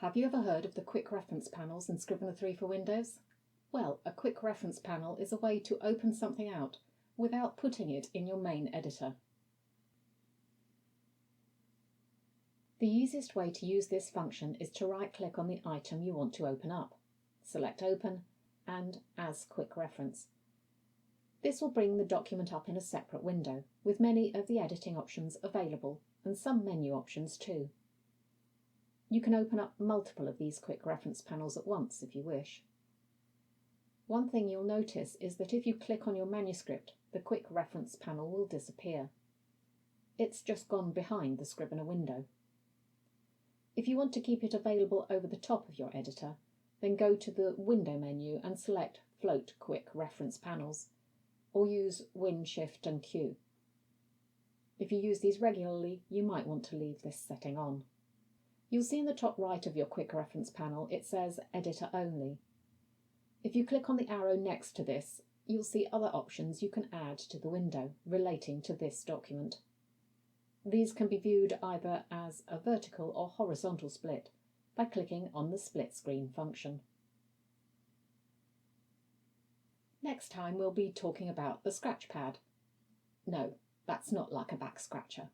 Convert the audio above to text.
Have you ever heard of the quick reference panels in Scrivener 3 for Windows? Well, a quick reference panel is a way to open something out without putting it in your main editor. The easiest way to use this function is to right-click on the item you want to open up, select Open and As Quick Reference. This will bring the document up in a separate window, with many of the editing options available and some menu options too. You can open up multiple of these quick reference panels at once if you wish. One thing you'll notice is that if you click on your manuscript, the quick reference panel will disappear. It's just gone behind the Scrivener window. If you want to keep it available over the top of your editor, then go to the Window menu and select Float Quick Reference Panels, or use Win, Shift and Q. If you use these regularly, you might want to leave this setting on. You'll see in the top right of your quick reference panel it says Editor Only. If you click on the arrow next to this, you'll see other options you can add to the window relating to this document. These can be viewed either as a vertical or horizontal split by clicking on the split screen function. Next time we'll be talking about the scratch pad. No, that's not like a back scratcher.